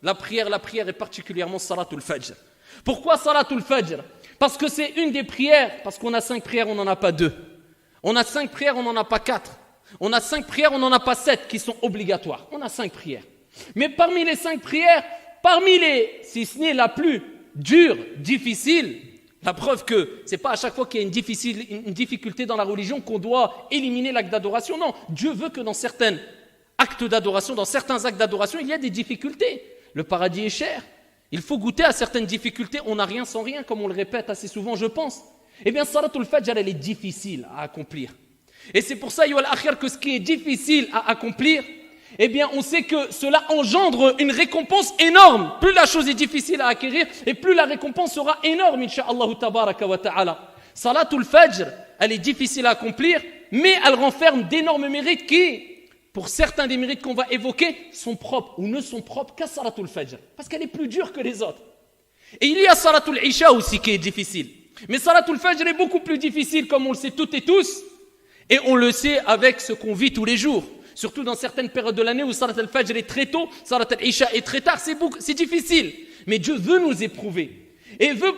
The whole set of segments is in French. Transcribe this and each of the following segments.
la prière et particulièrement Salatul Fajr. Pourquoi Salatul Fajr? Parce que c'est une des prières, parce qu'on a 5 prières, on n'en a pas 2. On a 5 prières, on n'en a pas 4. On a 5 prières, on n'en a pas 7 qui sont obligatoires. On a 5 prières. Mais parmi les 5 prières, si ce n'est la plus dure, difficile, la preuve que c'est pas à chaque fois qu'il y a une difficulté dans la religion qu'on doit éliminer l'acte d'adoration. Non, Dieu veut que dans certains actes d'adoration, il y a des difficultés. Le paradis est cher. Il faut goûter à certaines difficultés. On n'a rien sans rien, comme on le répète assez souvent, je pense. Eh bien, Salatul Fajr, elle est difficile à accomplir. Et c'est pour ça, que ce qui est difficile à accomplir, eh bien, on sait que cela engendre une récompense énorme. Plus la chose est difficile à acquérir, et plus la récompense sera énorme, incha'Allah tabaraka wa ta'ala. Salatul Fajr, elle est difficile à accomplir, mais elle renferme d'énormes mérites qui, pour certains des mérites qu'on va évoquer, sont propres ou ne sont propres qu'à Salatul Fajr, parce qu'elle est plus dure que les autres. Et il y a Salatul Isha aussi qui est difficile. Mais Salatul Fajr est beaucoup plus difficile, comme on le sait toutes et tous, et on le sait avec ce qu'on vit tous les jours. Surtout dans certaines périodes de l'année où Salatul Fajr est très tôt, Salatul Isha est très tard, c'est difficile. Mais Dieu veut nous éprouver, et veut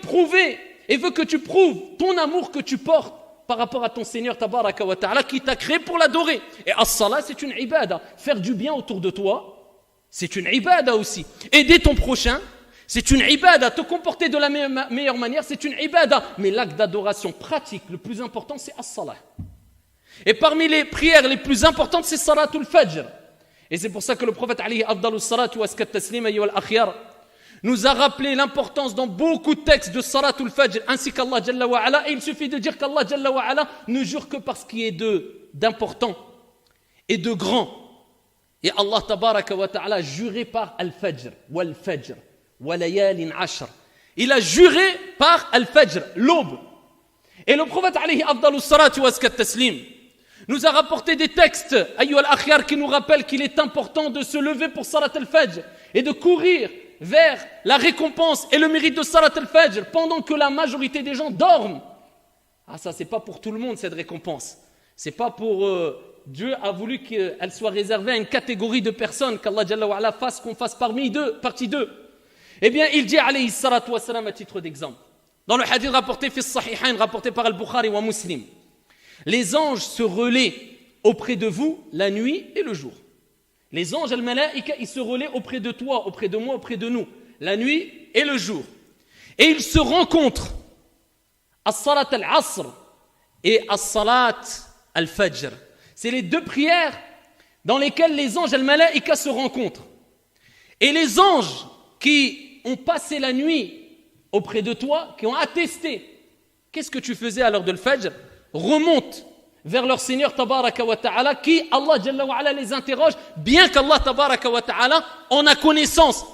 que tu prouves ton amour que tu portes par rapport à ton Seigneur Tabaraka wa Ta'ala qui t'a créé pour l'adorer. Et as-salat, c'est une ibada. Faire du bien autour de toi, c'est une ibada aussi. Aider ton prochain, c'est une ibada. Te comporter de la meilleure manière, c'est une ibada. Mais l'acte d'adoration pratique, le plus important, c'est as-salat. Et parmi les prières les plus importantes, c'est Salatul Fajr. Et c'est pour ça que le prophète alayhi afdalus salatu wa askat taslim ayyuhal akhyar nous a rappelé l'importance dans beaucoup de textes de Salatul Fajr, ainsi qu'Allah Jalla wa Ala. Et il suffit de dire qu'Allah Jalla wa Ala ne jure que par ce qui est d'important et de grand. Et Allah Tabaraka wa Ta'ala a juré par Al-Fajr, wal-Fajr, wa-layalin ashr. Il a juré par Al-Fajr, l'aube. Et le prophète alayhi afdalus salatu wa askat taslim nous a rapporté des textes, ayyuhal akhyar, qui nous rappellent qu'il est important de se lever pour Salat al-Fajr et de courir vers la récompense et le mérite de Salat al-Fajr pendant que la majorité des gens dorment. Ah, ça, c'est pas pour tout le monde cette récompense. C'est pas pour Dieu a voulu qu'elle soit réservée à une catégorie de personnes, qu'Allah Jalla wa Ala fasse qu'on fasse partie d'eux. Eh bien, il dit alayhi salatu wa salam à titre d'exemple. Dans le hadith rapporté fi Sahihain, rapporté par Al-Bukhari wa Muslim, les anges se relaient auprès de vous la nuit et le jour. Les anges, al-malaïka, ils se relaient auprès de toi, auprès de moi, auprès de nous, la nuit et le jour. Et ils se rencontrent. As-salat al-asr et as-salat al-fajr. C'est les 2 prières dans lesquelles les anges, al-malaïka, se rencontrent. Et les anges qui ont passé la nuit auprès de toi, qui ont attesté qu'est-ce que tu faisais à l'heure de l'Fajr, remontent vers leur Seigneur Tabaraka wa Ta'ala, qui, Allah Jalla wa Ala, les interroge, bien qu'Allah Tabaraka wa Ta'ala en a connaissance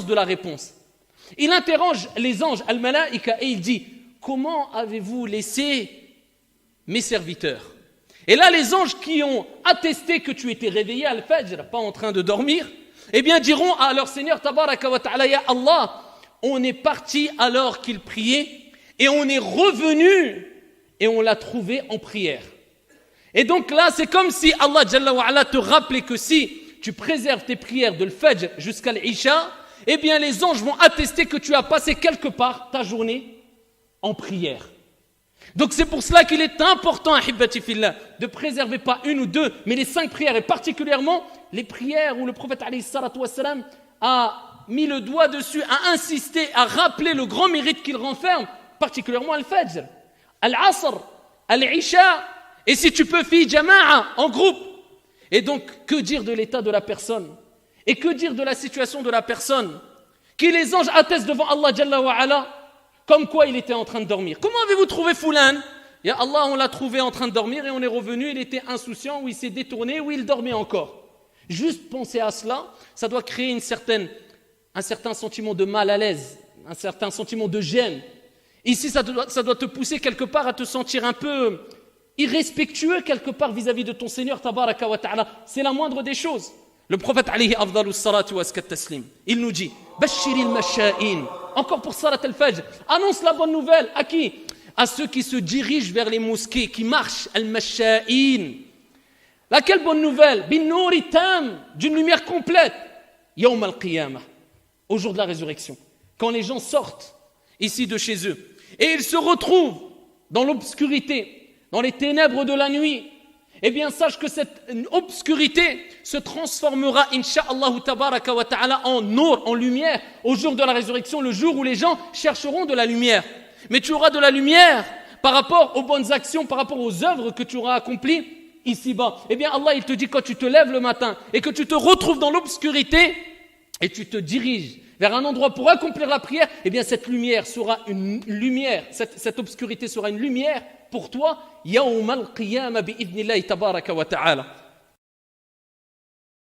de la réponse. Il interroge les anges, al-malaïka, et il dit, comment avez-vous laissé mes serviteurs? Et là, les anges qui ont attesté que tu étais réveillé à l'Fajr, pas en train de dormir, eh bien diront à leur Seigneur Tabaraka wa Ta'ala, ya Allah, on est parti alors qu'il priait, et on est revenu et on l'a trouvé en prière. Et donc là, c'est comme si Allah Jalla wa Ala te rappelait que si tu préserves tes prières de l'Fajr jusqu'à l'Isha, eh bien les anges vont attester que tu as passé quelque part ta journée en prière. Donc c'est pour cela qu'il est important, ahibbati fillah, de préserver pas une ou 2, mais les 5 prières, et particulièrement les prières où le prophète alayhi salatu wassalam a mis le doigt dessus, a insisté, a rappelé le grand mérite qu'il renferme, particulièrement al-Fajr, al-Asr, al-Isha, et si tu peux, fi jama'a, en groupe. Et donc, que dire de l'état de la personne? Et que dire de la situation de la personne qui les anges attestent devant Allah Jalla wa Ala comme quoi il était en train de dormir? Comment avez-vous trouvé Foulan? Ya Allah, on l'a trouvé en train de dormir et on est revenu, il était insouciant, ou il s'est détourné, ou il dormait encore. Juste penser à cela, ça doit créer un certain sentiment de mal à l'aise, un certain sentiment de gêne. Ici, ça doit te pousser quelque part à te sentir un peu irrespectueux quelque part vis-à-vis de ton Seigneur Tabaraka wa Ta'ala. C'est la moindre des choses. Le prophète alayhi afdalus salatu wa askat taslim, il nous dit Bashiril masha'in, encore pour Salat al-Fajr, annonce la bonne nouvelle à qui? À ceux qui se dirigent vers les mosquées, qui marchent al-masha'in. Laquelle bonne nouvelle? Bin nouri tam, d'une lumière complète. Yawm al-qiyamah. au jour de la résurrection. Quand les gens sortent ici de chez eux et ils se retrouvent dans l'obscurité, dans les ténèbres de la nuit, eh bien sache que cette obscurité se transformera, incha'Allah tabaraka wa ta'ala, en nour, en lumière, au jour de la résurrection, le jour où les gens chercheront de la lumière. Mais tu auras de la lumière par rapport aux bonnes actions, par rapport aux œuvres que tu auras accomplies ici-bas. Eh bien Allah, il te dit, quand tu te lèves le matin et que tu te retrouves dans l'obscurité et tu te diriges vers un endroit pour accomplir la prière, eh bien cette lumière sera une lumière, cette obscurité sera une lumière pour toi, yawm al-qiyamah bi-idhnillahi tabaraka wa ta'ala.